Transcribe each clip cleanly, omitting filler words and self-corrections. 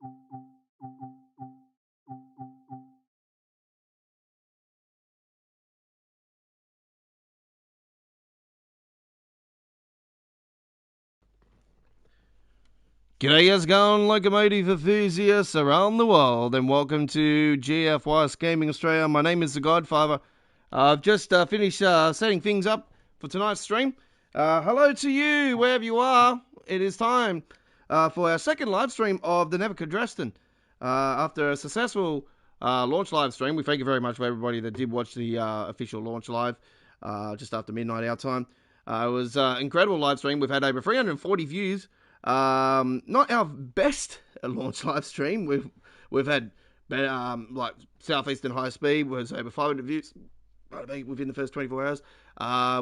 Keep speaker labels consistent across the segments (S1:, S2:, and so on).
S1: G'day, how's it going, locomotive enthusiasts around the world, and welcome to GFYSLIVE Gaming Australia. My name is The Godfather. I've just finished setting things up for tonight's stream. Hello to you, wherever you are. It is time for our second live stream of the Nahverkehr Dresden. After a successful launch live stream, we thank you very much for everybody that did watch the official launch live just after midnight our time. It was an incredible live stream. We've had over 340 views. Not our best launch live stream. We've had like Southeastern High Speed was over 500 views within the first 24 hours.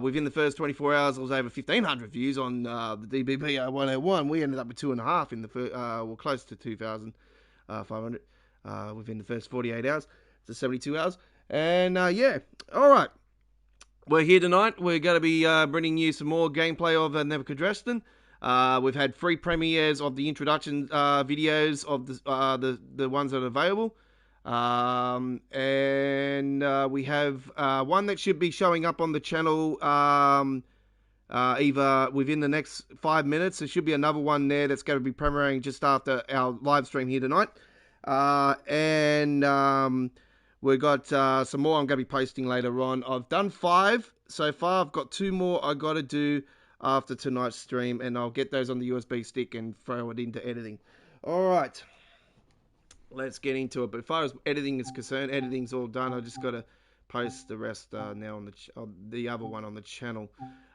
S1: Within the first 24 hours, it was over 1,500 views on the DBB 101. We ended up with 2.5 in the first, well, close to 2,500 within the first 48 hours. So 72 hours. And yeah, all right. We're here tonight. We're going to be bringing you some more gameplay of Nahverkehr Dresden. We've had free premieres of the introduction videos of the ones that are available. And we have one that should be showing up on the channel either within the next 5 minutes. There should be another one there that's going to be premiering just after our live stream here tonight. And we've got some more I'm going to be posting later on. I've done 5 so far. I've got 2 more I got to do after tonight's stream, and I'll get those on the USB stick and throw it into editing. All right, let's get into it. But as far as editing is concerned, editing's all done. I just got to post the rest now on the other one on the channel.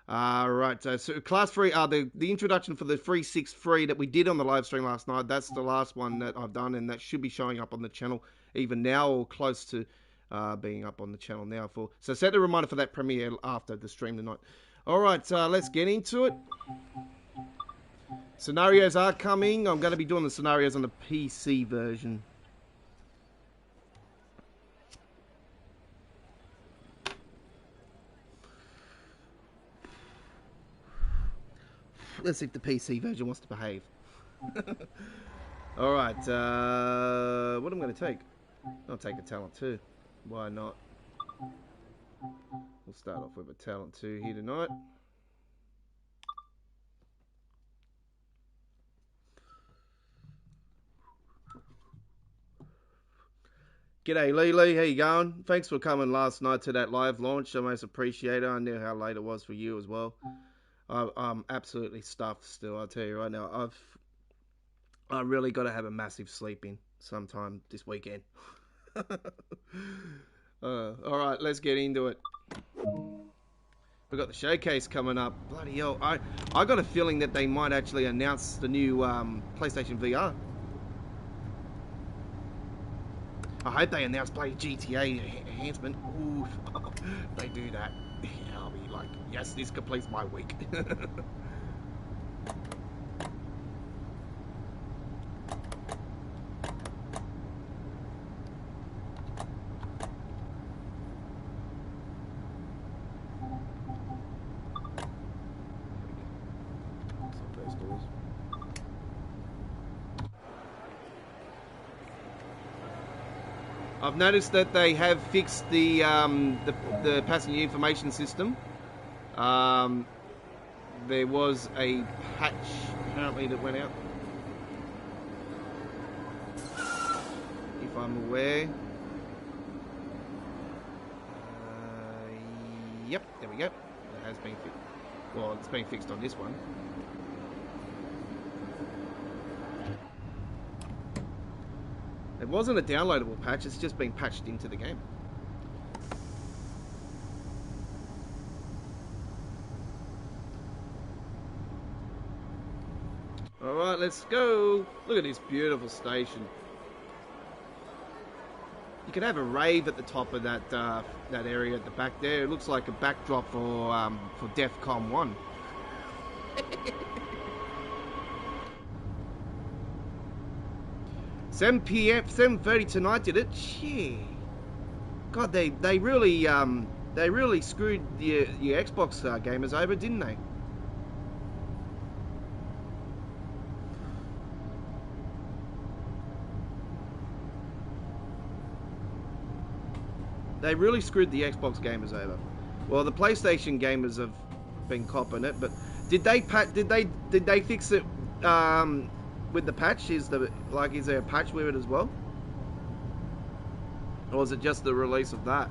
S1: Right, so class 3, the introduction for the 363 that we did on the live stream last night. That's the last one that I've done, and that should be showing up on the channel either now or close to being up on the channel now. So set the reminder for that premiere after the stream tonight. All right, let's get into it. Scenarios are coming. I'm going to be doing the scenarios on the PC version. Let's see if the PC version wants to behave. All right, what am I going to take? I'll take a talent 2. Why not? We'll start off with a talent 2 here tonight. G'day Lee, how you going? Thanks for coming last night to that live launch. I most appreciate it. I knew how late it was for you as well. I'm absolutely stuffed still, I'll tell you right now. I really got to have a massive sleep in sometime this weekend. All right, let's get into it. We've got the showcase coming up. Bloody hell. I got a feeling that they might actually announce the new PlayStation VR. I hope they announce bloody GTA enhancement. Ooh, if they do that, I'll be like, yes, this completes my week. I've noticed that they have fixed the passenger information system. There was a patch apparently that went out, if I'm aware. Yep, there we go. It has been fixed. Well, it's been fixed on this one. It wasn't a downloadable patch, it's just been patched into the game. Alright, let's go. Look at this beautiful station. You could have a rave at the top of that that area at the back there. It looks like a backdrop for DEFCON 1. 7 p.m. 7:30 tonight, did it? Gee. God, they really screwed your Xbox gamers over, didn't they? they really screwed the Xbox gamers over. Well, the PlayStation gamers have been copping it, but did they fix it with the patch? Is there a patch with it as well, or is it just the release of that?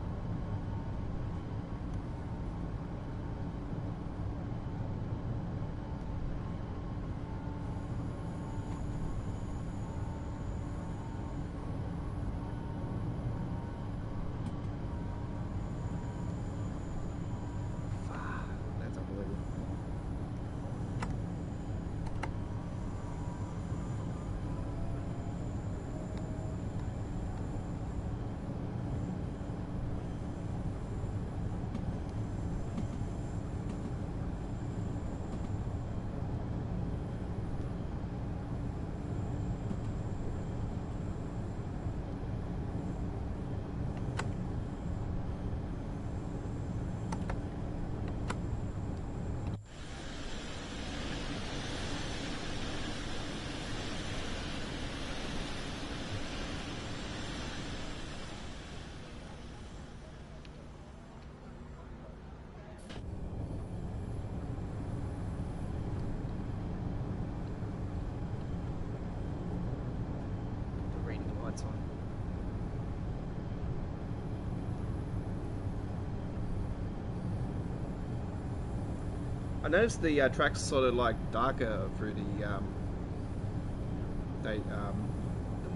S1: I noticed the track's sort of like darker through the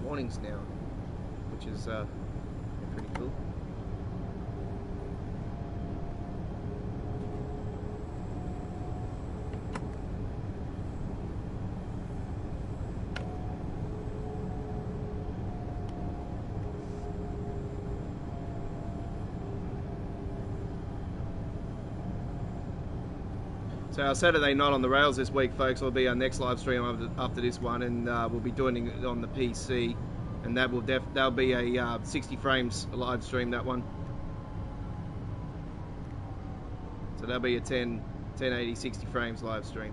S1: mornings now, which is pretty cool. So our Saturday night on the rails this week, folks, will be our next live stream after this one, and we'll be doing it on the PC, and that'll be a 60 frames live stream, that one. So that'll be a 1080 60 frames live stream.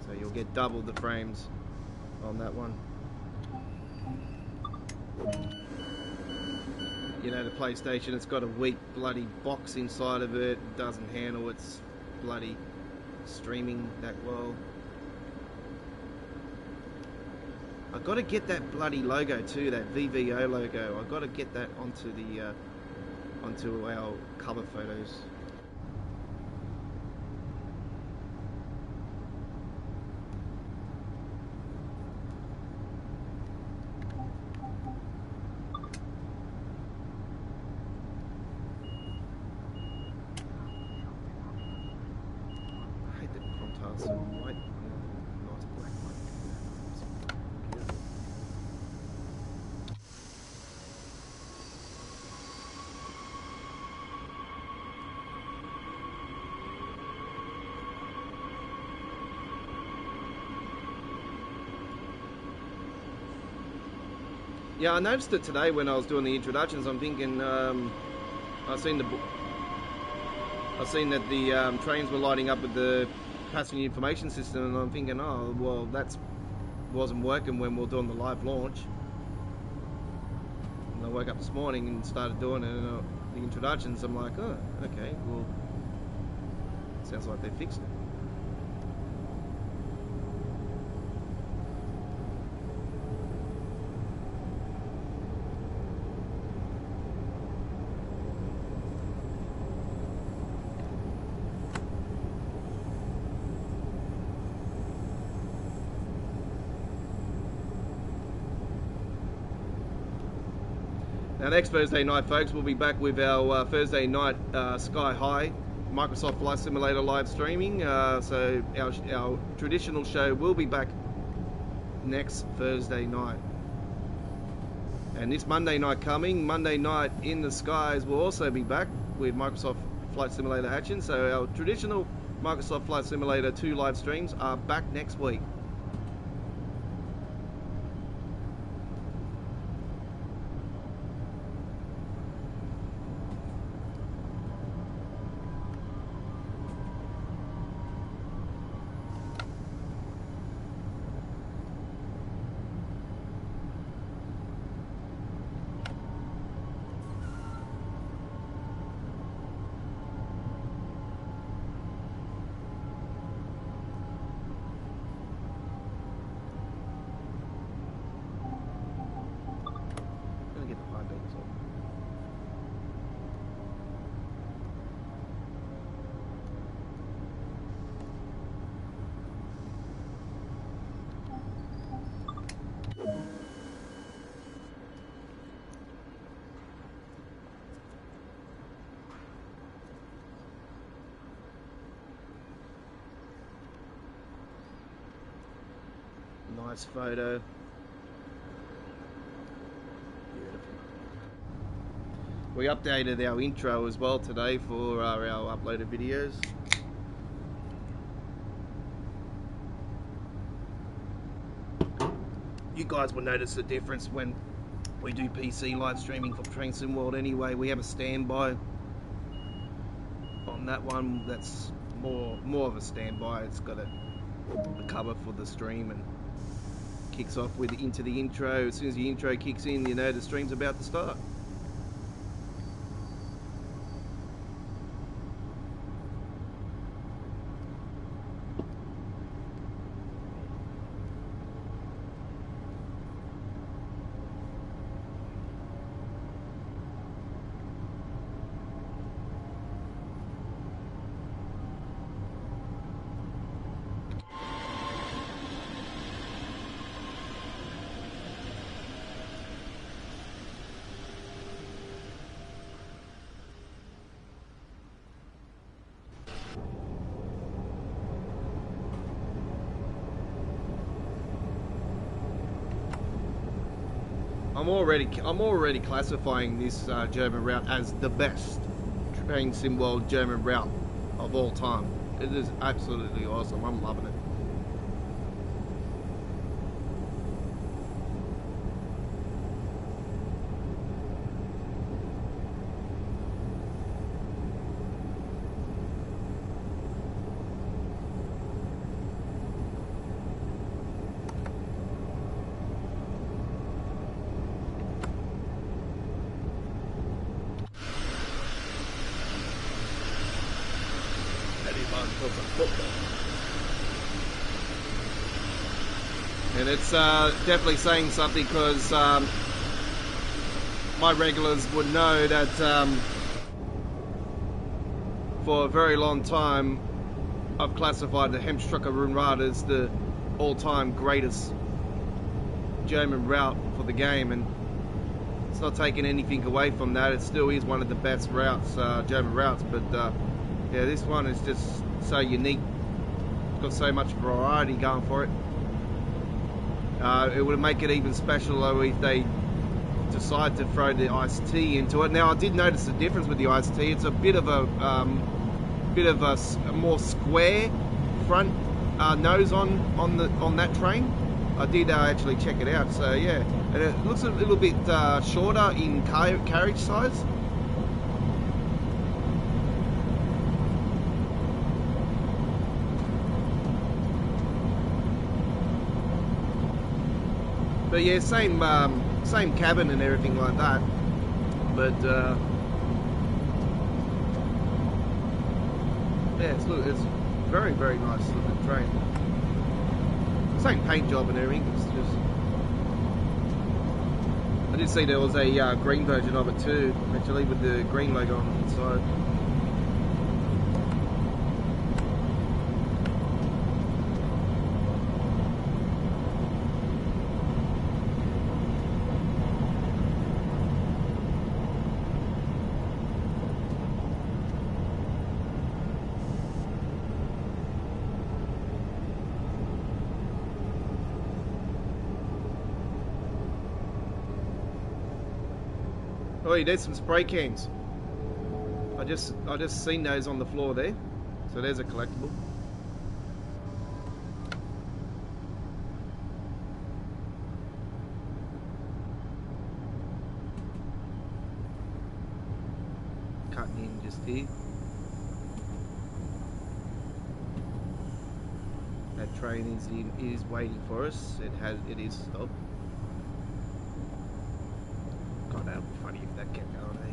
S1: So you'll get double the frames on that one. You know, the PlayStation, it's got a weak bloody box inside of it. It doesn't handle its bloody streaming that well. I got to get that bloody logo too, that VVO logo. I got to get that onto the onto our cover photos. Yeah, I noticed it today when I was doing the introductions. I'm thinking, I've seen that the trains were lighting up with the passenger information system, and I'm thinking, oh well, that wasn't working when we were doing the live launch. And I woke up this morning and started doing it, and the introductions. I'm like, oh, okay, well, sounds like they fixed it. Now next Thursday night, folks, we'll be back with our Thursday night Sky High Microsoft Flight Simulator live streaming. So our traditional show will be back next Thursday night. And this Monday night coming, Monday night in the skies, will also be back with Microsoft Flight Simulator action. So our traditional Microsoft Flight Simulator 2 live streams are back next week. Nice photo. Beautiful. We updated our intro as well today for our uploaded videos. You guys will notice the difference when we do PC live streaming for Train Sim World anyway. We have a standby on that one. That's more of a standby. It's got a cover for the stream and kicks off with into the intro. As soon as the intro kicks in, you know the stream's about to start. I'm already classifying this German route as the best Train Sim World German route of all time. It is absolutely awesome. I'm loving it. And it's definitely saying something, because my regulars would know that for a very long time I've classified the Hemstrucker Rundrad as the all-time greatest German route for the game, and it's not taking anything away from that. It still is one of the best routes, German routes, but yeah, this one is just so unique. It's got so much variety going for it. It would make it even special though if they decide to throw the iced tea into it. Now, I did notice the difference with the iced tea. It's a bit of a more square front nose on that train. I did actually check it out. So yeah, and it looks a little bit shorter in carriage size. But yeah, same cabin and everything like that. But yeah, it's very, very nice looking train. Same paint job and everything. It's just, I did see there was a green version of it too, actually, with the green logo on the inside. Oh, there's some spray cans. I just seen those on the floor there. So there's a collectible. Cutting in just here. That train is waiting for us. It is stopped. God, that would be funny if that kept going, eh?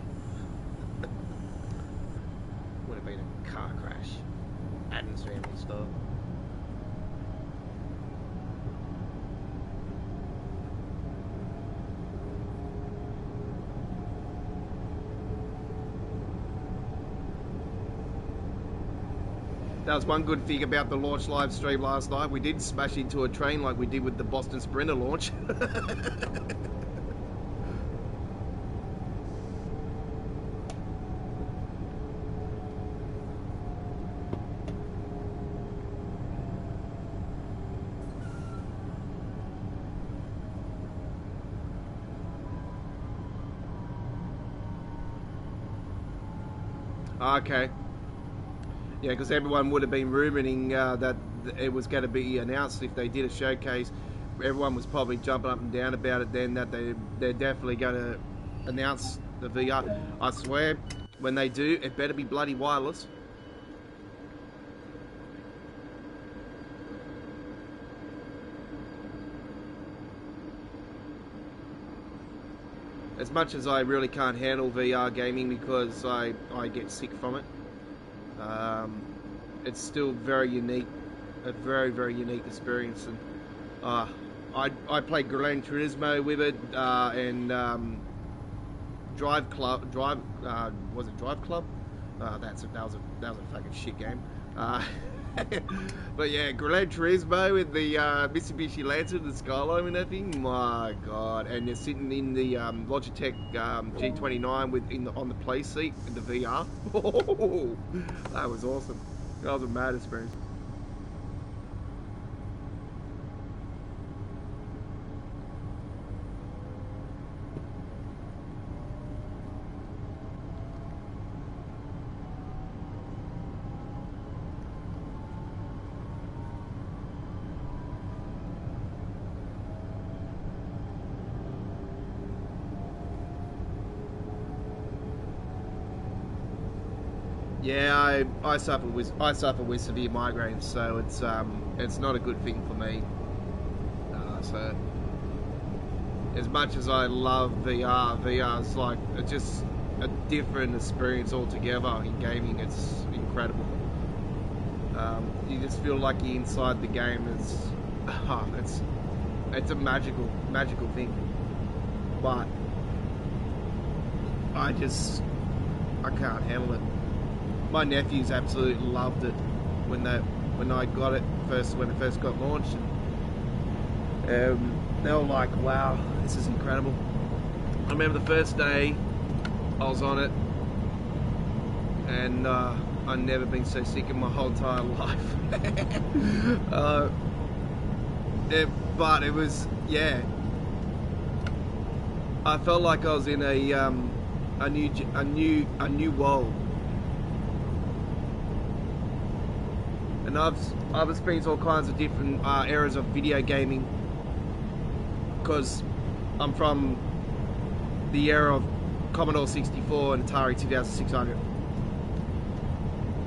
S1: Would have been a car crash. Adam's Family style. That was one good thing about the launch live stream last night. We did smash into a train like we did with the Boston Sprinter launch. Okay. Yeah, because everyone would have been rumoring that it was going to be announced if they did a showcase. Everyone was probably jumping up and down about it then, that they're definitely going to announce the VR. I swear, when they do, it better be bloody wireless. As much as I really can't handle VR gaming because I get sick from it, it's still very unique, a very, very unique experience. And I played Gran Turismo with it, and was it Drive Club? That was a fucking shit game. But yeah, Gran Turismo with the Mitsubishi Lancer, the Skyline and everything. My God! And you're sitting in the Logitech G29 on the play seat in the VR. That was awesome. That was a mad experience. Yeah, I suffer with severe migraines, so it's not a good thing for me. So as much as I love VR's like it's just a different experience altogether in gaming. It's incredible. You just feel like you're inside the game. It's a magical thing. But I can't handle it. My nephews absolutely loved it when I got it when it first got launched. And they were like, "Wow, this is incredible." I remember the first day I was on it, and I've never been so sick in my whole entire life. But it was, yeah. I felt like I was in a new world. And I've experienced all kinds of different eras of video gaming, because I'm from the era of Commodore 64 and Atari 2600,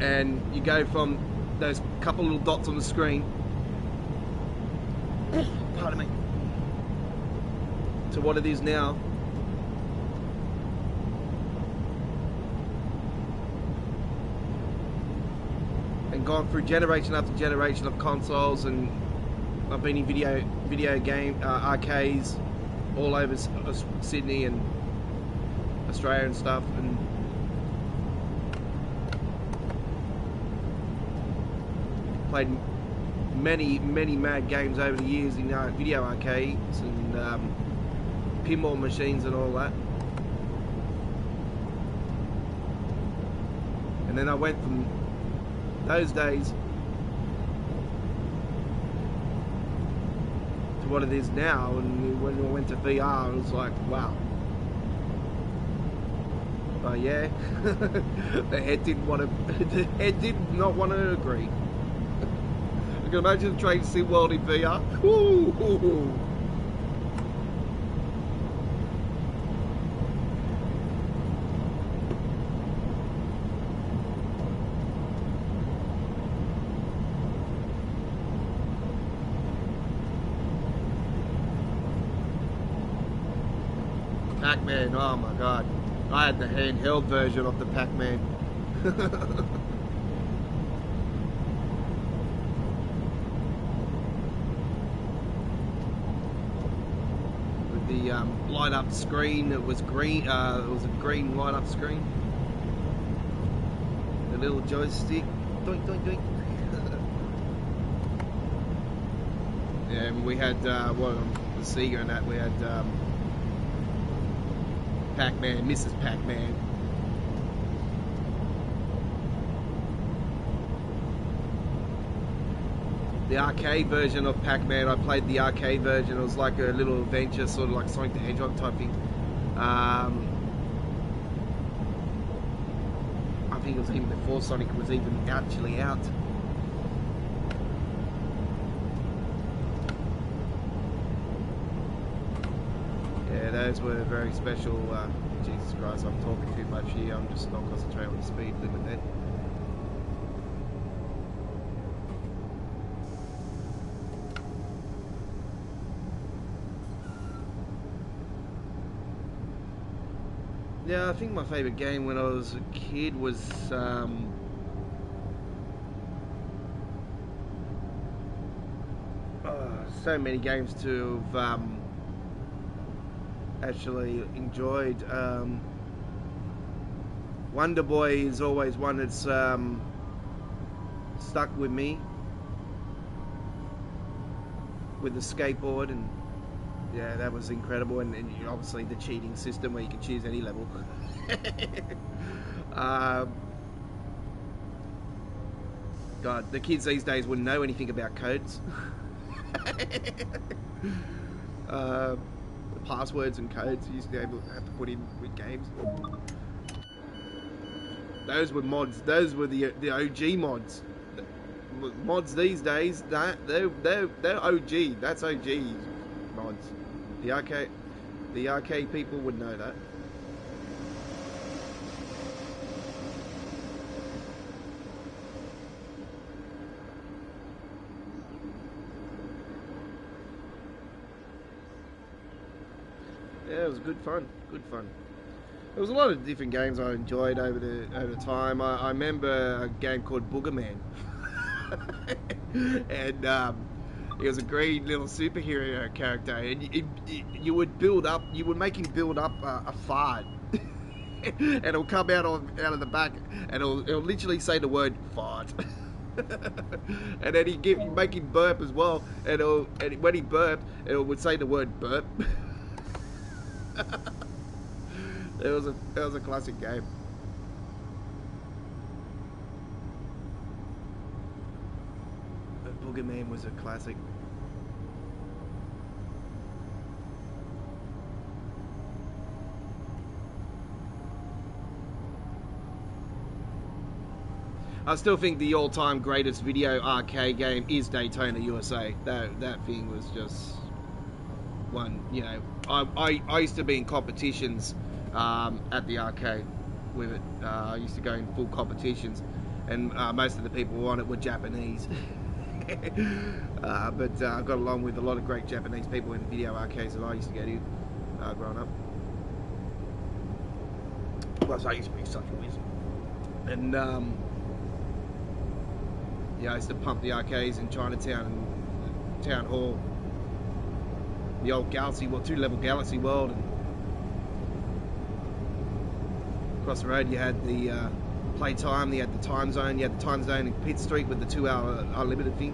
S1: and you go from those couple little dots on the screen, pardon me, to what it is now. And gone through generation after generation of consoles, and I've been in video game arcades all over Sydney and Australia and stuff, and played many mad games over the years in video arcades and pinball machines and all that. And then I went from those days to what it is now, and when we went to VR, it was like, wow. But yeah, the head did not want to agree. I can imagine the train sim world in VR. Ooh. Pac-Man, oh my God. I had the handheld version of the Pac-Man. With the light-up screen, it was green. It was a green light-up screen. The little joystick, doink doink doink. Yeah, and we had the Sega and that. We had Pac-Man, Mrs. Pac-Man. The arcade version of Pac-Man, I played the arcade version. It was like a little adventure, sort of like Sonic the Hedgehog type thing. I think it was even before Sonic was even actually out. Yeah, those were very special. Jesus Christ, I'm talking too much here. I'm just not concentrating on the speed limit then. Yeah, I think my favourite game when I was a kid was so many games to have actually enjoyed. Wonder Boy is always one that's stuck with me, with the skateboard, and yeah, that was incredible. And obviously the cheating system where you can choose any level. God, the kids these days wouldn't know anything about codes. The passwords and codes you used to have to put in with games. Those were mods. Those were the OG mods. Mods these days, they're OG. That's OG mods. The arcade people would know that. Yeah, it was good fun. Good fun. There was a lot of different games I enjoyed over the time. I remember a game called Boogerman, and he was a green little superhero character, and you would make him build up a fart, and it'll come out of the back, and it'll literally say the word fart. And then you make him burp as well, and when he burped, it would say the word burp. That was a classic game. Boogerman was a classic. I still think the all-time greatest video arcade game is Daytona USA. That thing was just one. You know, I used to be in competitions at the arcade with it. I used to go in full competitions, and most of the people on it were Japanese. But I got along with a lot of great Japanese people in video arcades that I used to go to growing up. Plus, I used to be such a whiz. And yeah, I used to pump the arcades in Chinatown and Town Hall, the old Galaxy, two-level Galaxy World, and across the road you had the Playtime, you had the Time Zone, you had the Time Zone in Pitt Street with the 2-hour unlimited thing.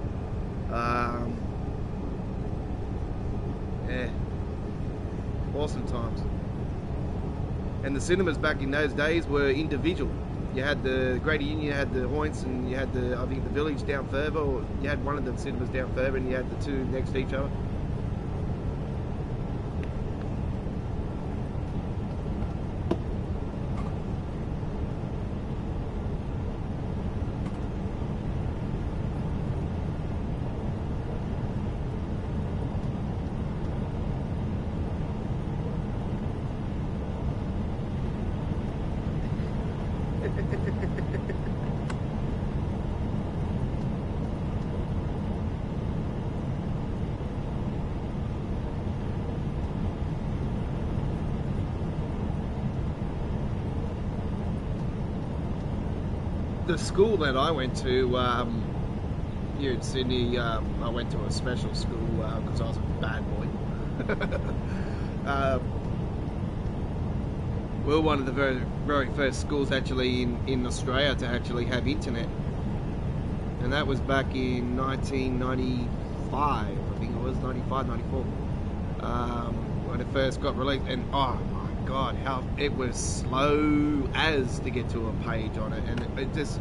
S1: Yeah, awesome times. And the cinemas back in those days were individual. You had the Greater Union, you had the Hoyts, and you had I think the Village down further, or you had one of the cinemas down further, and you had the two next to each other. The school that I went to here in Sydney, I went to a special school because I was a bad boy. We were one of the very, very first schools actually in Australia to actually have internet, and that was back in 1995. I think it was 95, 94 when it first got released. And oh my God, how it was slow as to get to a page on it, and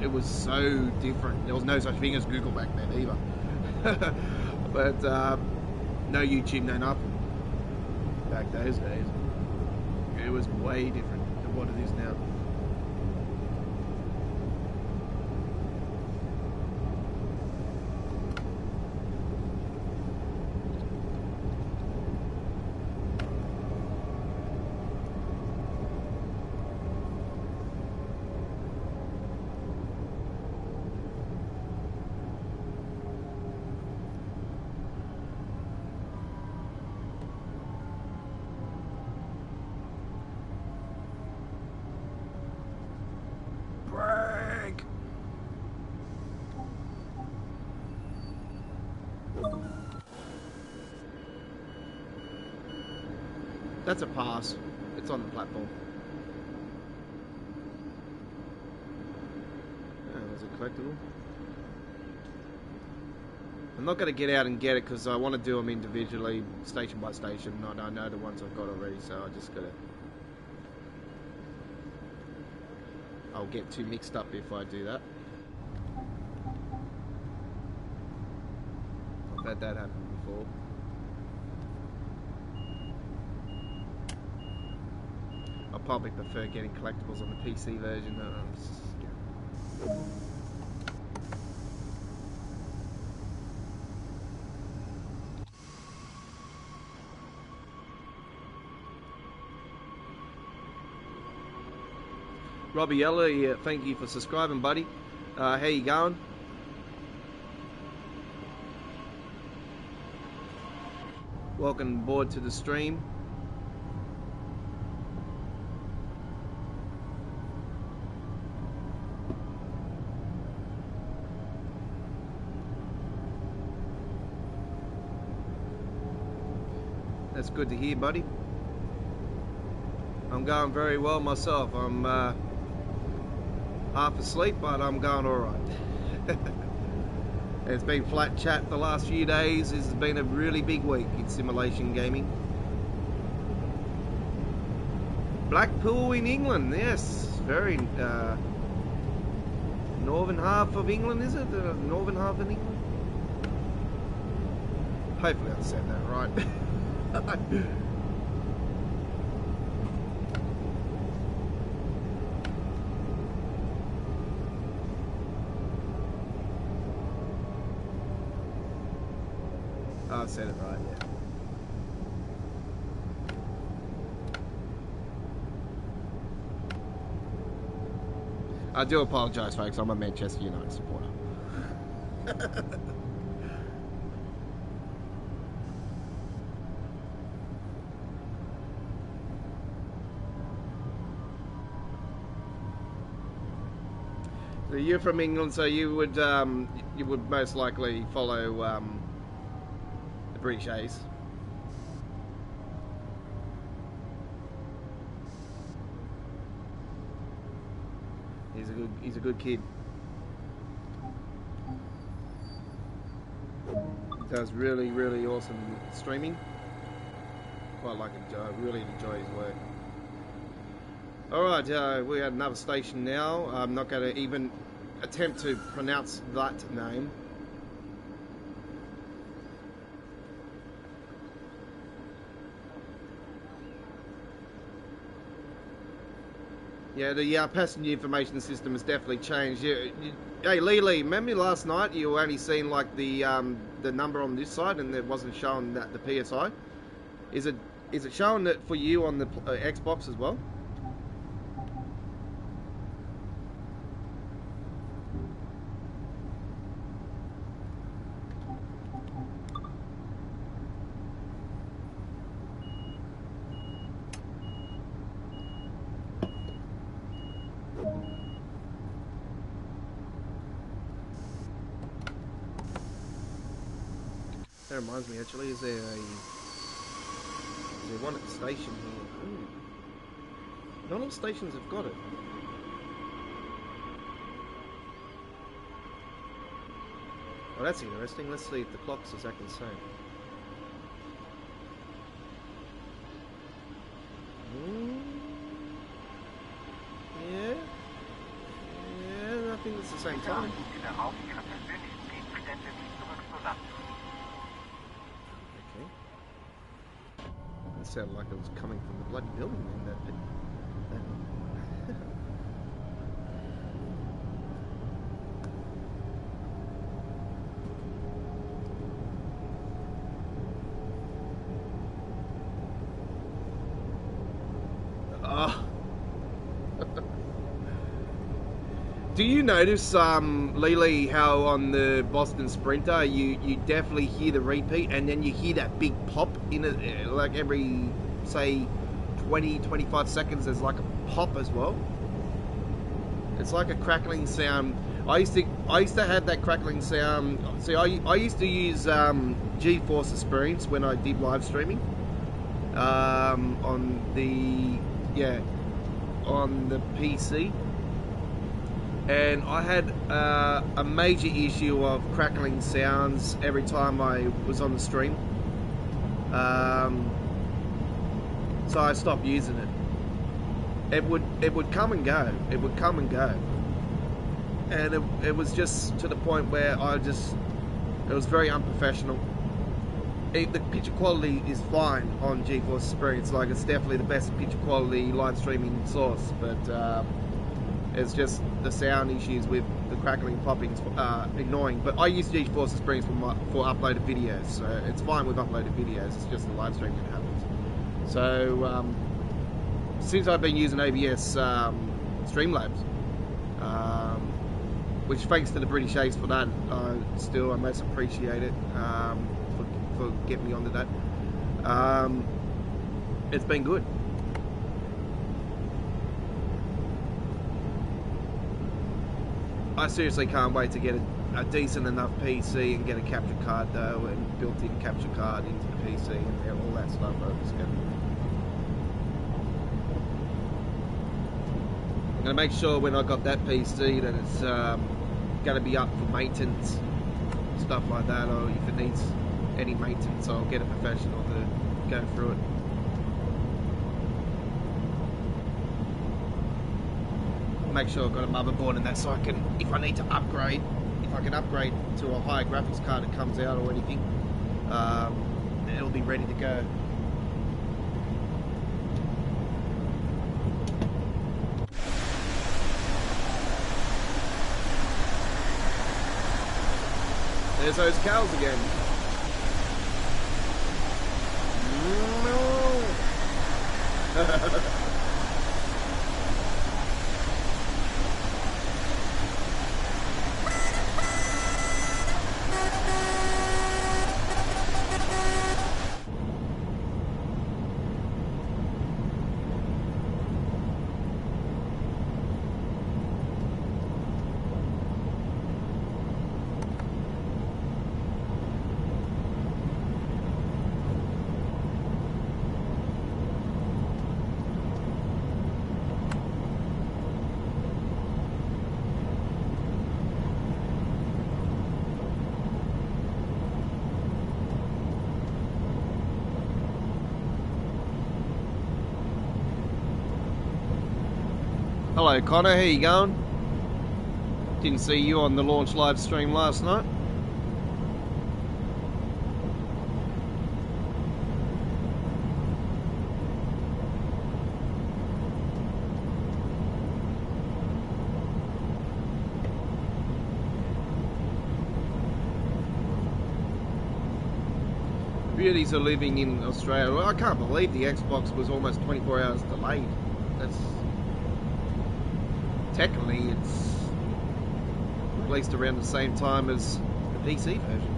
S1: it was so different. There was no such thing as Google back then either. But no YouTube, no nothing back those days. It was way different than what it is now. That's a pass. It's on the platform. Oh, there's a collectible. I'm not going to get out and get it because I want to do them individually, station by station. I know the ones I've got already, so I just got to... I'll get too mixed up if I do that. I've had that happen before. I probably prefer getting collectibles on the PC version. Yeah. Robbie Eller, thank you for subscribing, buddy. How you going? Welcome aboard to the stream. That's good to hear, buddy. I'm going very well myself. I'm half asleep, but I'm going all right. It's been flat chat the last few days. This has been a really big week in simulation gaming. Blackpool in England, yes, very northern half of England, is it? The northern half of England? Hopefully I said that right. I said it right, yeah. I do apologise, folks. I'm a Manchester United supporter. So you're from England, so you would most likely follow the British A's. He's a good kid. He does really awesome streaming. Quite like it. I really enjoy his work. Alright, we're at another station now. I'm not going to even attempt to pronounce that name. Yeah, the passenger information system has definitely changed. Hey, Lee, remember last night you were only seeing like the number on this side and it wasn't showing that the PSI? Is it showing it for you on the Xbox as well? That reminds me, actually, is there one at the station here? Ooh. Not all stations have got it. Oh, that's interesting. Let's see if the clock's exactly the same. Yeah, I think it's the same time. It sounded like it was coming from the bloody building in that bit. Do you notice, Lily, how on the Boston Sprinter you definitely hear the repeat and then you hear that big pop in it, like every, say, 20-25 seconds there's like a pop as well? It's like a crackling sound. I used to have that crackling sound. See, I used to use GeForce Experience when I did live streaming on the PC, and I had a major issue of crackling sounds every time I was on the stream. So I stopped using it. It would come and go. It would come and go. And it was just to the point where it was very unprofessional. The picture quality is fine on GeForce Experience, like it's definitely the best picture quality live streaming source, but it's just the sound issues with the crackling and popping annoying. But I use GeForce Experience for uploaded videos, so it's fine with uploaded videos, it's just the live streaming that happens. So since I've been using ABS Streamlabs, which thanks to the British Ace for that, I most appreciate it for getting me onto that. It's been good. I seriously can't wait to get a decent enough PC and get a capture card though, and built-in capture card into the PC and all that stuff. I'm going to make sure when I got that PC that it's going to be up for maintenance, stuff like that, or if it needs any maintenance I'll get a professional to go through it. Make sure I've got a motherboard in that so I can, if I need to upgrade, if I can upgrade to a higher graphics card that comes out or anything, it'll be ready to go. There's those cows again. No. Hello Connor, how you going? Didn't see you on the launch live stream last night. Beauties are living in Australia. Well, I can't believe the Xbox was almost 24 hours delayed. That's technically it's released around the same time as the PC version.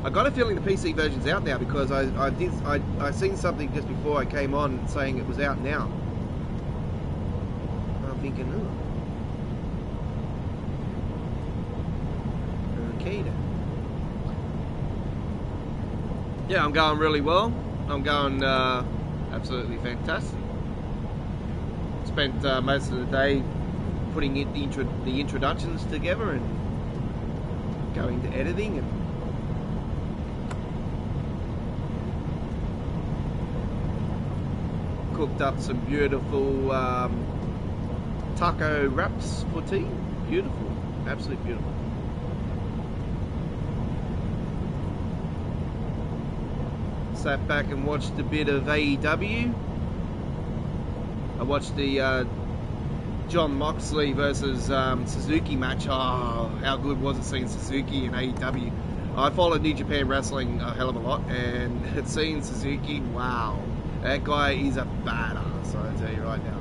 S1: I got a feeling the PC version's out now because I seen something just before I came on saying it was out now. And I'm thinking, oh, okay then. Yeah, I'm going really well. I'm going absolutely fantastic. Spent most of the day putting the introductions together and going to editing and cooked up some beautiful taco wraps for tea. Beautiful, absolutely beautiful. Sat back and watched a bit of AEW. I watched the John Moxley versus Suzuki match. Oh, how good was it seeing Suzuki in AEW? I followed New Japan Wrestling a hell of a lot, and seeing Suzuki, wow. That guy is a badass, I tell you right now.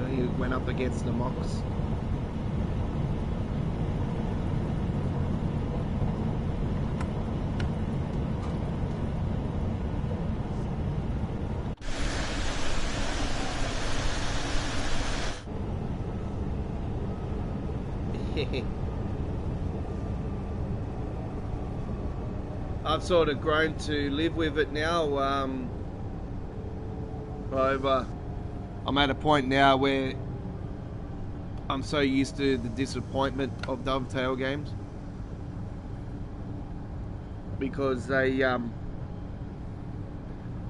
S1: He went up against the Mox. I've sort of grown to live with it now. I'm at a point now where I'm so used to the disappointment of Dovetail games, because they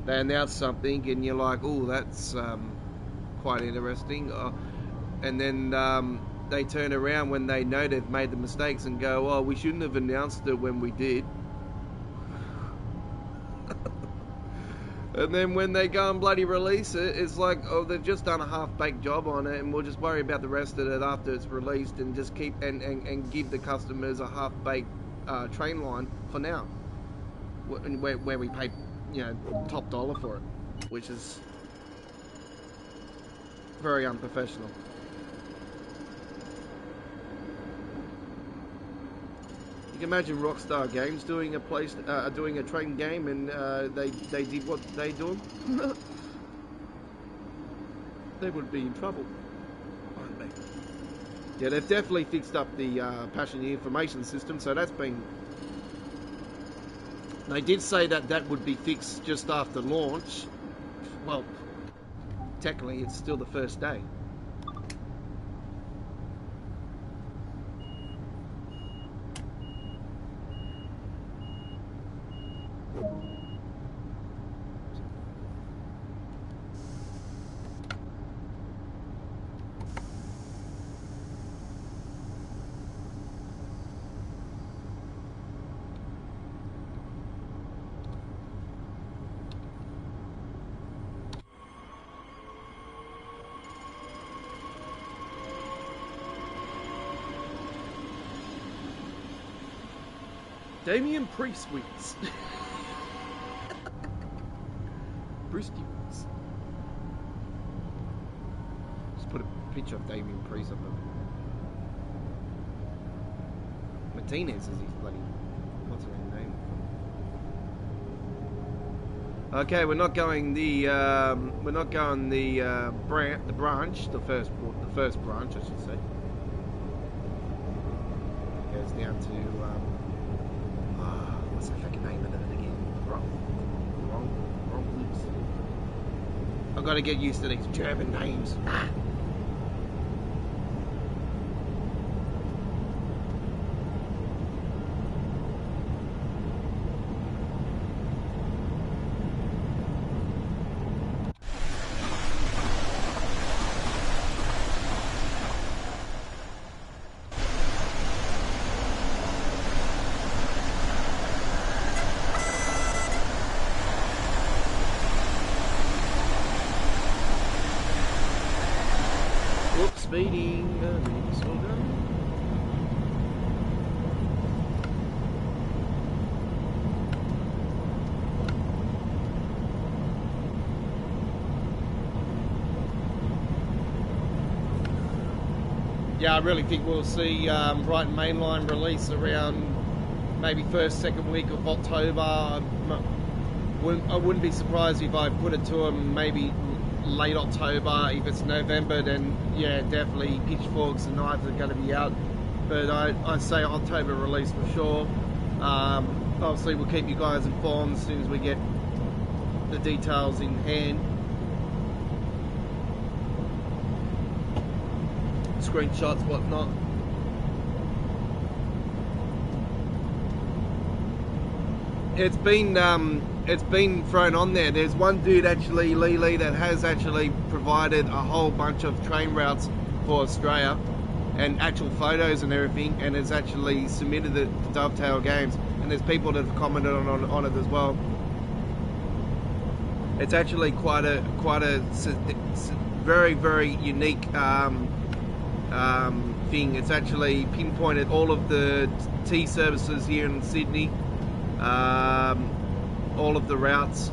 S1: announce something and you're like, oh, that's quite interesting, and then they turn around when they know they've made the mistakes and go, oh, we shouldn't have announced it when we did. And then when they go and bloody release it, it's like, oh, they've just done a half-baked job on it, and we'll just worry about the rest of it after it's released, and just keep and give the customers a half-baked train line for now, where we pay, you know, top dollar for it, which is very unprofessional. You can imagine Rockstar Games doing a train game, and they did what they do. They would be in trouble, aren't they? Yeah, they've definitely fixed up the passenger information system, so that's been. They did say that would be fixed just after launch. Well, technically, it's still the first day. Damien Priest wins. Brewski wins. Just put a picture of Damien Priest up there. Martinez is his bloody. What's her name? Okay, we're not going the branch, the first branch, I should say. It goes down to what's the fucking name of it again? Wrong lips. I've got to get used to these German names. Speeding, slow down. Yeah, I really think we'll see Brighton Mainline release around maybe second week of October. I wouldn't be surprised if I put it to them maybe late October. If it's November, then yeah, definitely Pitchforks and Knives are going to be out, but I'd say October release for sure. Obviously we'll keep you guys informed as soon as we get the details in hand. Screenshots, whatnot. It's been thrown on there. There's one dude actually, Lee, that has actually provided a whole bunch of train routes for Australia and actual photos and everything, and has actually submitted it to Dovetail Games, and there's people that have commented on it as well. It's actually quite a very, very unique thing. It's actually pinpointed all of the T services here in Sydney, all of the routes,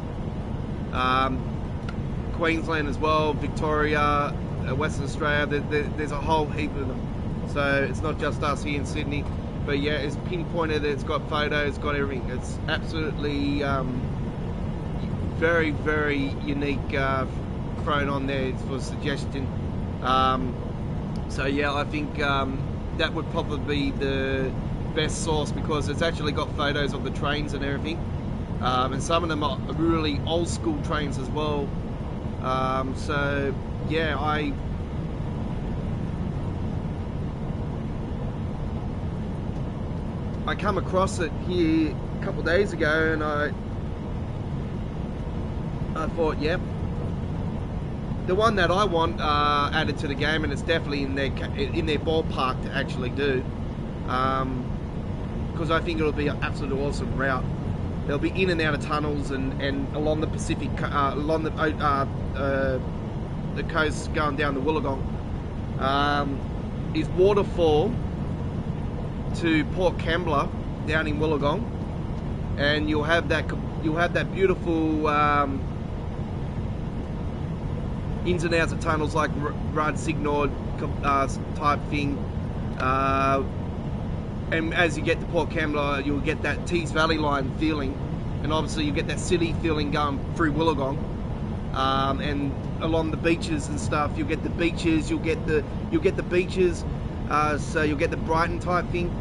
S1: Queensland as well, Victoria, Western Australia. There's a whole heap of them, so it's not just us here in Sydney, but yeah, it's pinpointed, it's got photos, it's got everything. It's absolutely very, very unique, thrown on there for suggestion. So yeah, I think that would probably be the best source, because it's actually got photos of the trains and everything, and some of them are really old school trains as well. So yeah, I come across it here a couple of days ago, and I thought, yep, the one that I want added to the game, and it's definitely in their ballpark to actually do, because I think it'll be an absolutely awesome route. They'll be in and out of tunnels and along the Pacific, along the coast going down the Wollongong. Is Waterfall to Port Kembla down in Wollongong, and you'll have that beautiful ins and outs of tunnels like Rad Signord type thing, and as you get to Port Kembla, you'll get that Tees Valley line feeling, and obviously you get that city feeling going through Wollongong, and along the beaches and stuff. You'll get the beaches, so you'll get the Brighton type thing.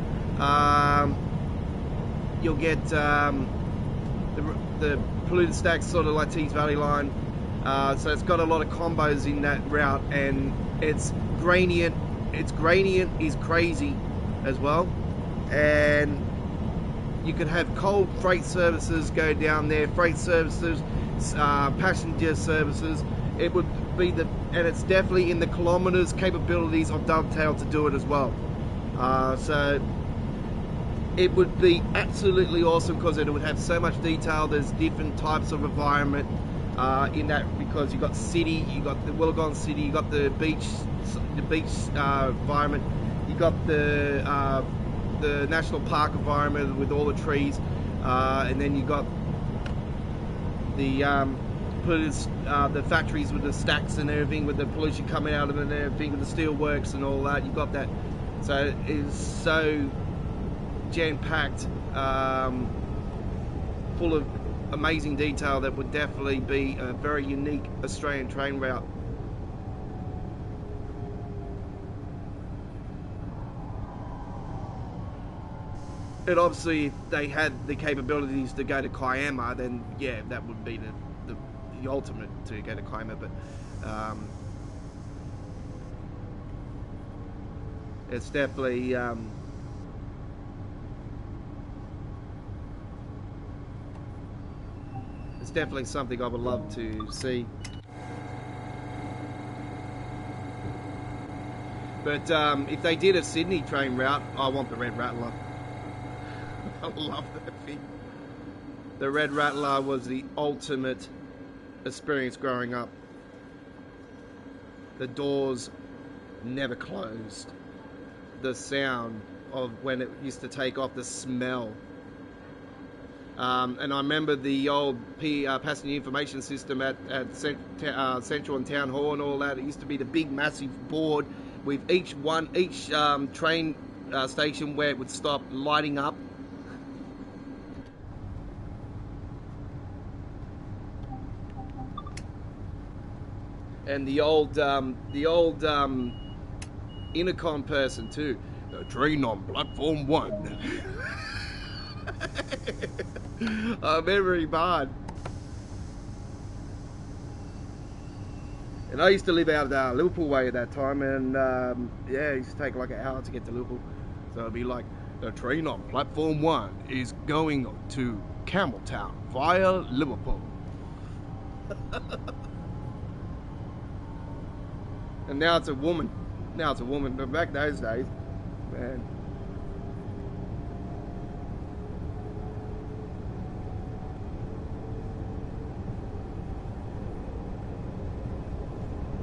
S1: You'll get the polluted stacks, sort of like Tees Valley line. So it's got a lot of combos in that route, and its gradient is crazy as well. And you could have cold freight services go down there, freight services, passenger services. It would be and it's definitely in the kilometers capabilities of Dovetail to do it as well. So it would be absolutely awesome, because it would have so much detail. There's different types of environment in that, because you got city, you got the Wollongong city, you got the beach environment, you got the national park environment with all the trees, and then you got the factories with the stacks and everything, with the pollution coming out of it and everything, with the steel works and all that. You got that. So it is so jam-packed, full of amazing detail, that would definitely be a very unique Australian train route. And obviously, if they had the capabilities to go to Kiama, then yeah, that would be the ultimate to go to Kiama. But it's definitely something I would love to see. But if they did a Sydney train route, I want the Red Rattler. I love that thing. The Red Rattler was the ultimate experience growing up. The doors never closed. The sound of when it used to take off, the smell. And I remember the old passenger information system at Central and Town Hall and all that. It used to be the big massive board with each train station where it would stop lighting up. And the old intercom person too. The train on platform 1. Very bad. And I used to live out Liverpool way at that time, and yeah, it used to take like an hour to get to Liverpool. So it'd be like, the train on platform 1 is going to Campbelltown via Liverpool. And now it's a woman. But back those days, man.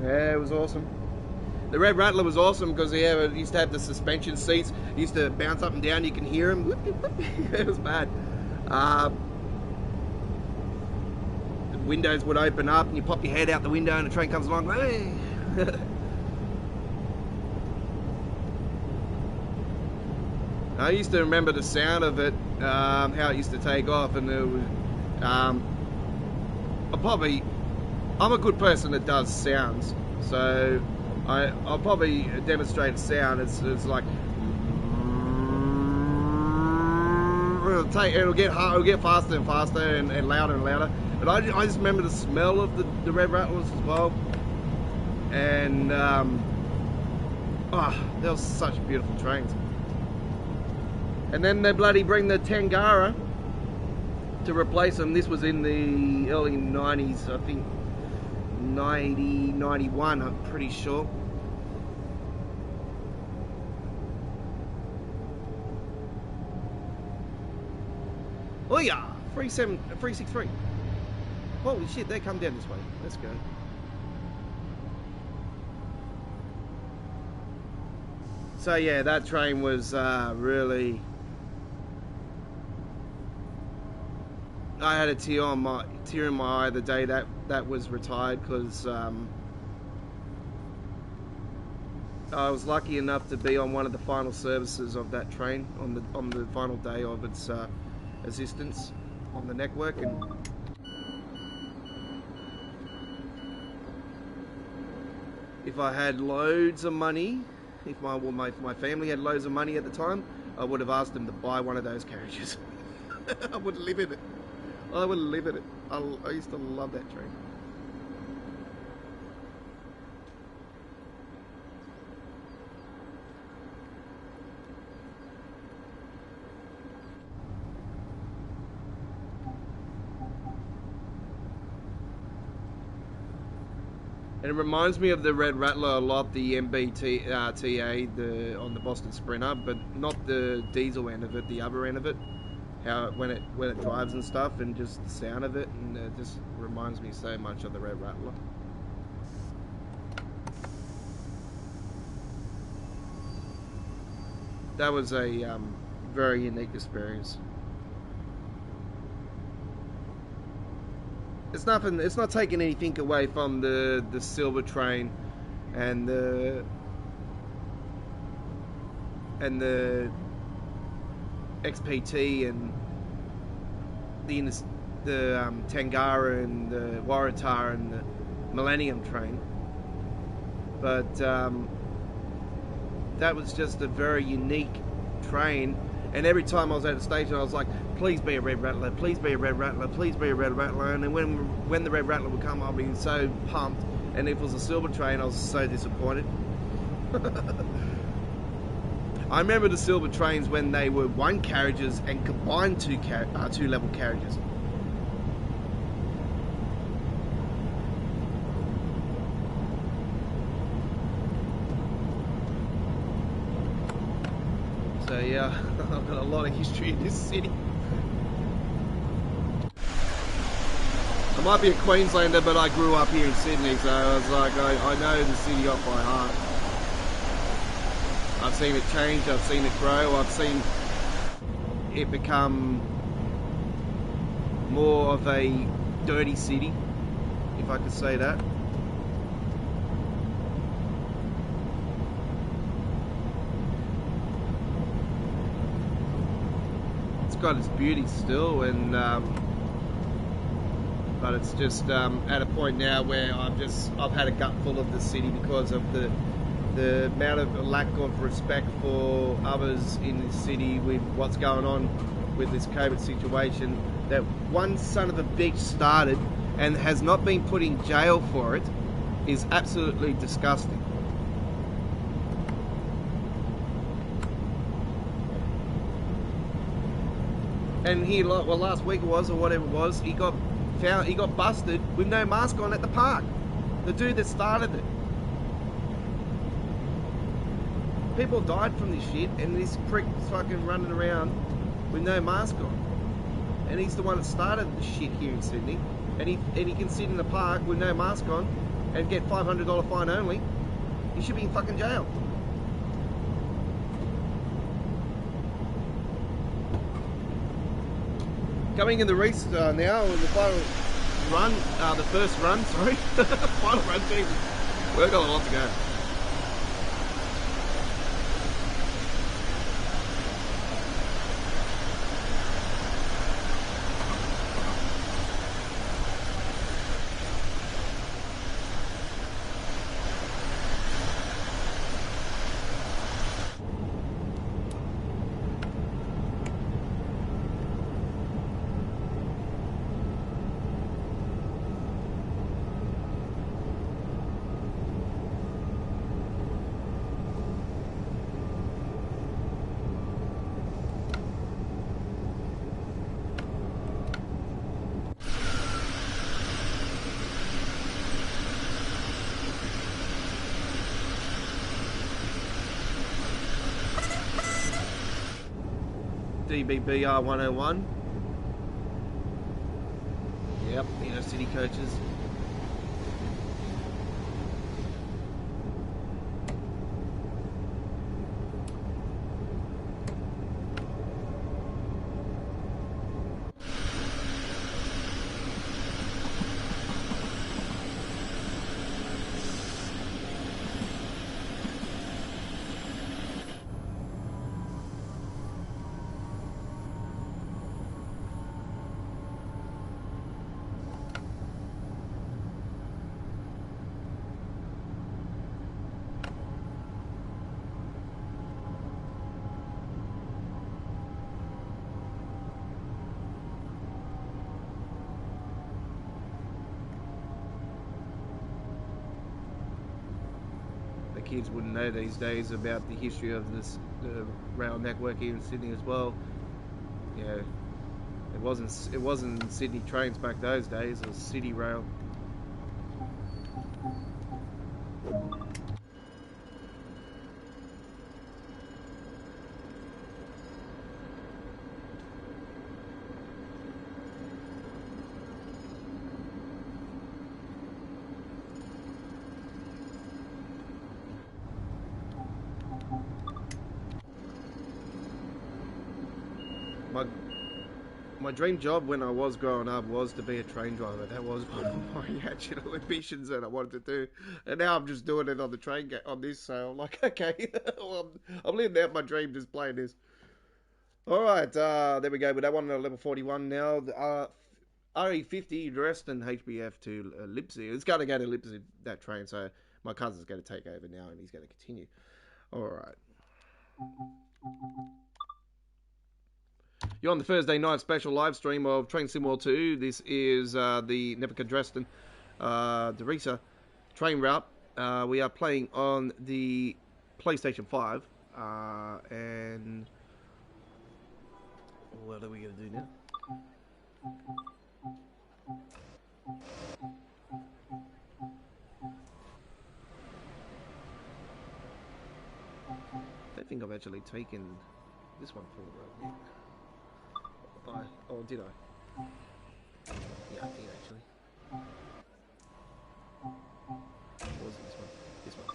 S1: Yeah, it was awesome. The Red Rattler was awesome because it used to have the suspension seats. It used to bounce up and down. You can hear them. It was bad. The windows would open up and you pop your head out the window and the train comes along. Hey. I used to remember the sound of it, how it used to take off, and it was, I'm a good person that does sounds, so I'll probably demonstrate a sound. It's like it'll get faster and faster and louder and louder. But I just remember the smell of the red rattlers as well. And they were such beautiful trains. And then they bloody bring the Tangara to replace them. This was in the early 90s, I think 90, 91, I'm pretty sure. Oh yeah, 363. Holy shit, they come down this way. Let's go. So yeah, that train was really... I had a tear in my eye the day that was retired, because I was lucky enough to be on one of the final services of that train on the final day of its existence on the network. And if I had loads of money, if my family had loads of money at the time, I would have asked them to buy one of those carriages. I would live in it. I would live in it. I used to love that train. And it reminds me of the Red Rattler a lot, the MBTA on the Boston Sprinter, but not the diesel end of it, the other end of it. How when it drives and stuff, and just the sound of it, and it just reminds me so much of the Red Rattler. That was a very unique experience. It's nothing. It's not taking anything away from the silver train and the XPT and the Tangara and the Waratah and the Millennium train, but that was just a very unique train. And every time I was at the station, I was like, please be a Red Rattler, please be a Red Rattler, please be a Red Rattler. And then when the Red Rattler would come, I'd be so pumped. And if it was a silver train, I was so disappointed. I remember the silver trains when they were one carriages and combined two level carriages. So yeah, I've got a lot of history in this city. I might be a Queenslander, but I grew up here in Sydney, so I was like, I know the city off by heart. I've seen it change, I've seen it grow, I've seen it become more of a dirty city, if I could say that. It's got its beauty still, and but it's just at a point now where I've had a gut full of the city because of the amount of lack of respect for others in this city with what's going on with this COVID situation. That one son of a bitch started and has not been put in jail for it is absolutely disgusting. And he, well, last week it was, or whatever it was, he got busted with no mask on at the park. The dude that started it. People died from this shit, and this prick's fucking running around with no mask on. And he's the one that started the shit here in Sydney. And he can sit in the park with no mask on and get $500 fine only. He should be in fucking jail. Coming in the race now, the final run, the first run, sorry. Final run, Jesus. We've got a lot to go. DBBR 101. Yep, inner city coaches. Kids wouldn't know these days about the history of this rail network here in Sydney as well. You know, it wasn't Sydney trains back those days. It was City Rail. My dream job when I was growing up was to be a train driver. That was one of my actual ambitions that I wanted to do. And now I'm just doing it on the train on this, so I'm like, okay, well, I'm living out my dream just playing this. Alright, there we go with that one at level 41 now. RE50 Dresden HBF to Leipzig. It's going to go to Leipzig, that train, so my cousin's going to take over now and he's going to continue. Alright. You're on the Thursday night special live stream of Train Sim World 2. This is the Nahverkehr Dresden Derisa train route. We are playing on the PlayStation 5. And what are we going to do now? I don't think I've actually taken this one for the road yet. Oh, did I? Yeah, I did actually. What was it, this one? This one.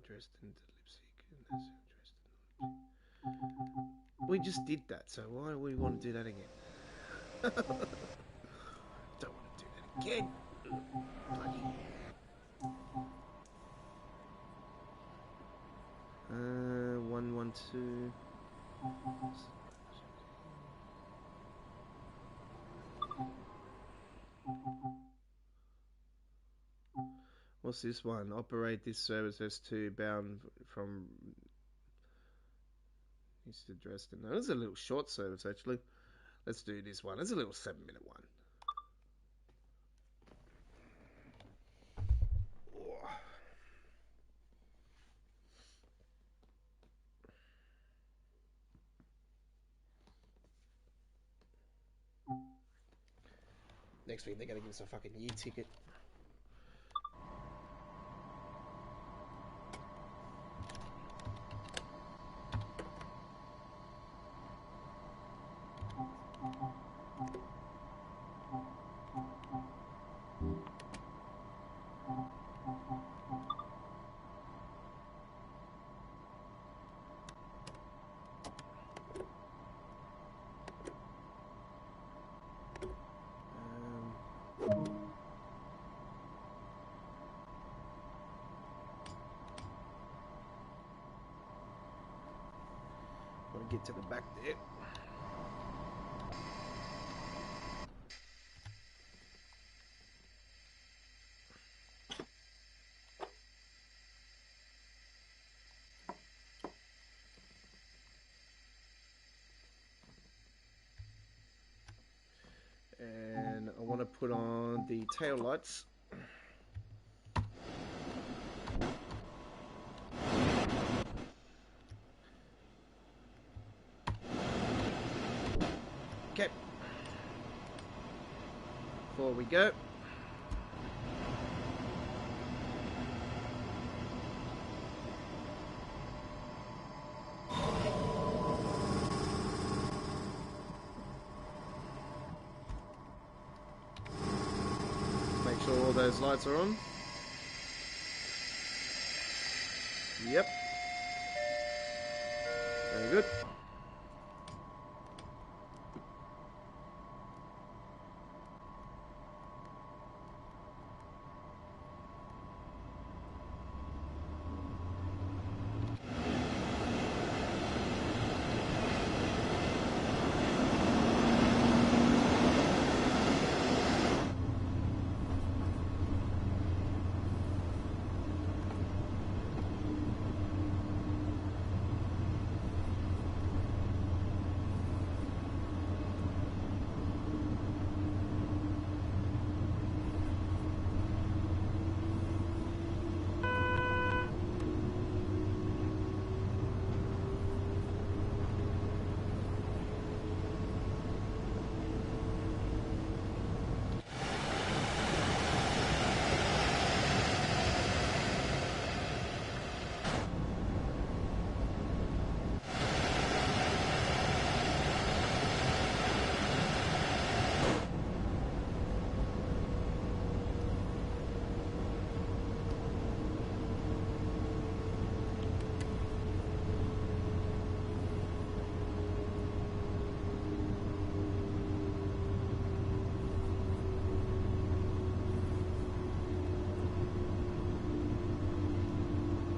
S1: Dresden to Leipzig. Dresden to Leipzig. We just did that, so why do we want to do that again? Don't want to do that again. Bloody. 112. What's this one? Operate this service S2 bound from East to Dresden. Now, this is a little short service actually. Let's do this one. It's a little 7-minute one. Next week they're gonna give us a fucking year ticket. Get to the back there. And I want to put on the tail lights. Okay. Before we go. those lights are on. Yep. Very good.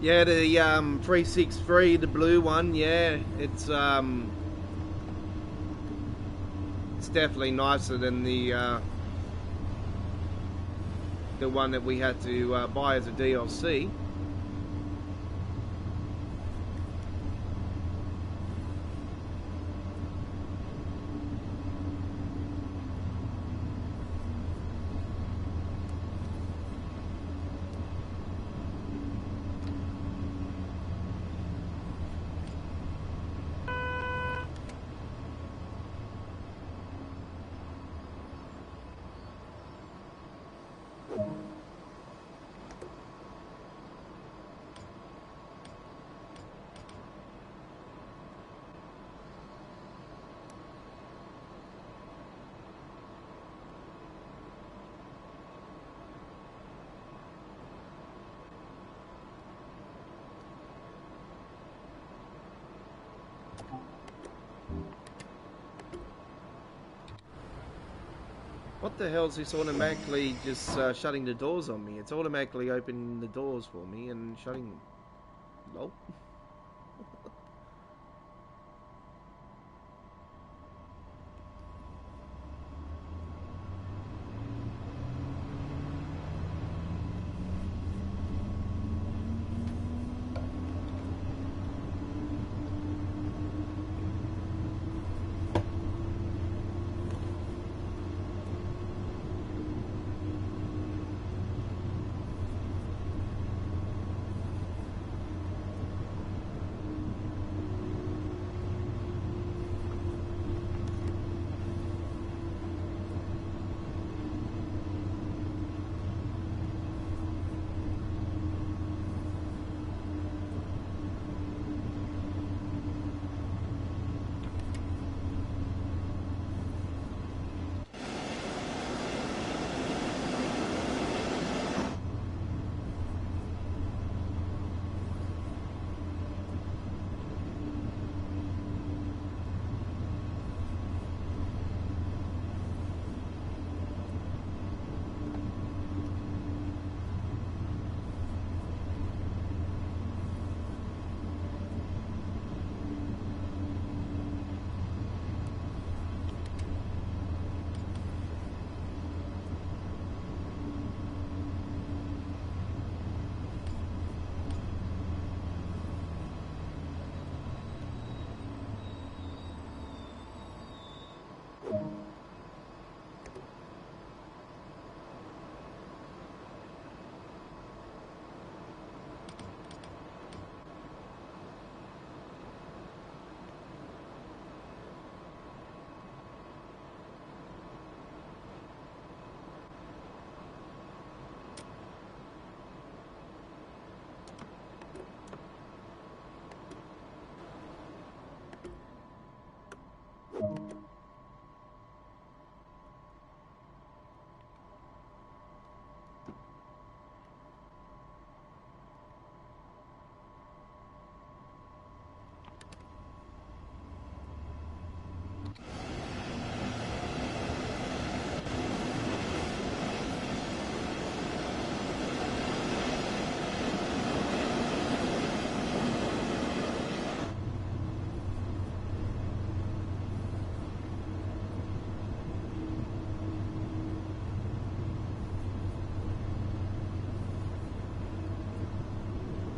S1: Yeah, the 363, the blue one. Yeah, it's definitely nicer than the one that we had to buy as a DLC. What the hell is this automatically just shutting the doors on me? It's automatically opening the doors for me and shutting them. Lol.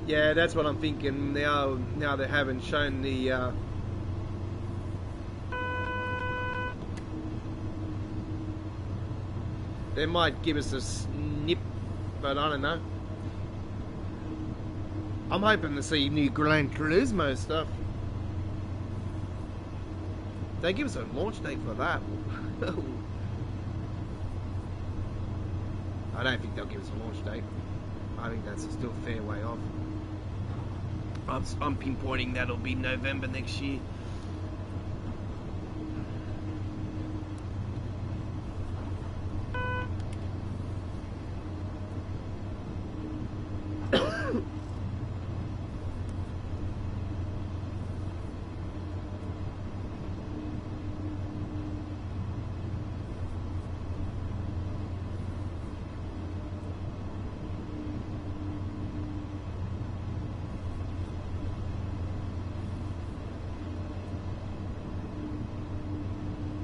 S1: Yeah, that's what I'm thinking. Now they haven't shown the. They might give us a snip, but I don't know. I'm hoping to see new Gran Turismo stuff. They give us a launch date for that. I don't think they'll give us a launch date. I think that's still a fair way off. I'm pinpointing that'll be November next year.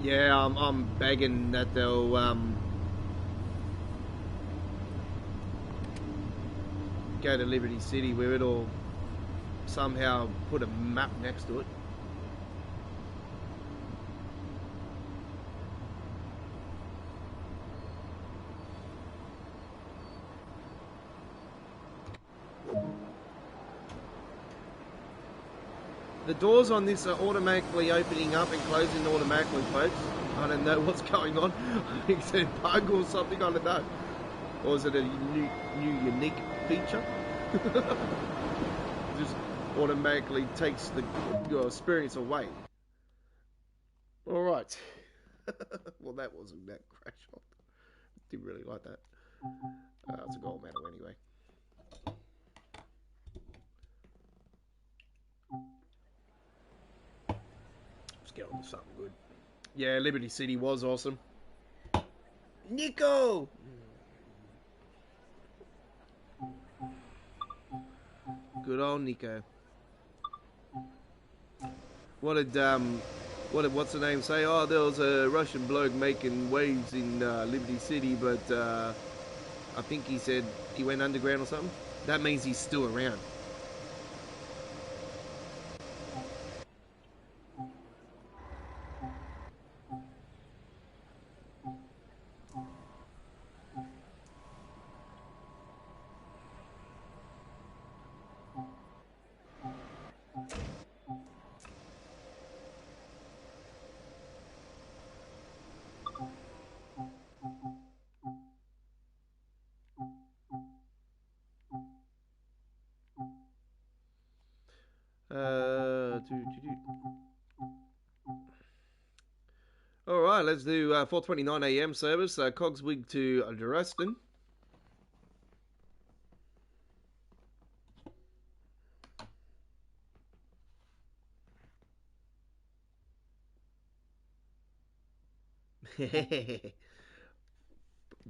S1: Yeah, I'm begging that they'll go to Liberty City where it'll somehow put a map next to it. The doors on this are automatically opening up and closing automatically, folks. I don't know what's going on. I think it's a bug or something, I don't know. Or is it a new unique feature? Just automatically takes your experience away. Alright. Well, that wasn't that crash. Didn't really like that. It's a gold medal anyway. Let's get on to something good. Yeah, Liberty City was awesome. Nico! Good old Nico. What's the name say? Oh, there was a Russian bloke making waves in Liberty City, but I think he said he went underground or something. That means he's still around. Alright, let's do 4:29 AM service, Cogswig to Dresden.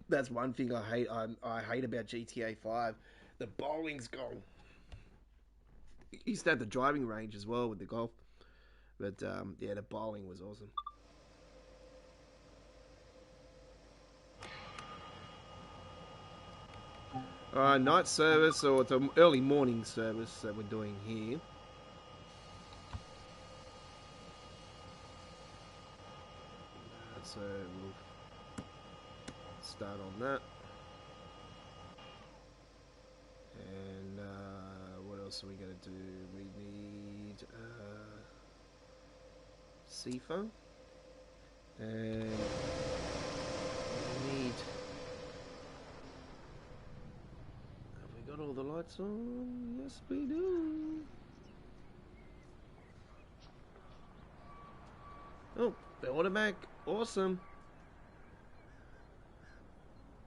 S1: That's one thing I hate. I hate about GTA 5. The bowling's gone. Used to have the driving range as well with the golf, but yeah, the bowling was awesome. Alright, night service, or it's an early morning service that we're doing here. So we'll start on that. And what else are we going to do? We need CFO. And we need... Have we got all the lights on? Yes, we do. Oh, the automatic. Awesome.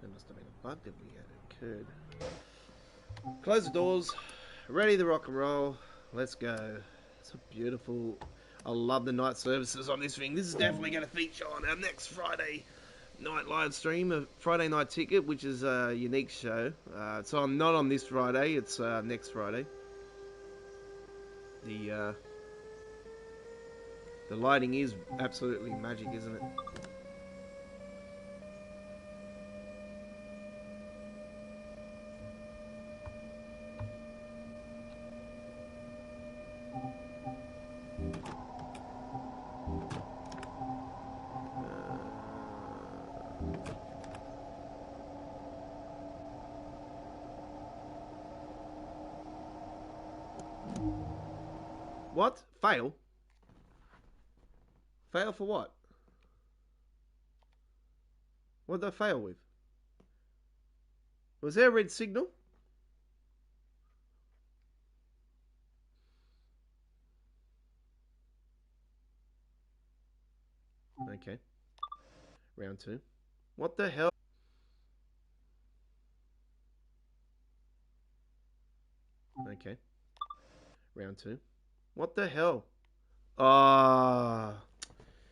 S1: There must have been a bug that we had occurred. Close the doors. Ready to rock and roll. Let's go. It's a beautiful... I love the night services on this thing. This is definitely going to feature on our next Friday night live stream, a Friday Night Ticket, which is a unique show. So I'm not on this Friday. It's next Friday. The lighting is absolutely magic, isn't it? What? Fail? Fail for what? What did they fail with? Was there a red signal? Okay. Round 2. What the hell? Okay. Round 2. What the hell? Ah.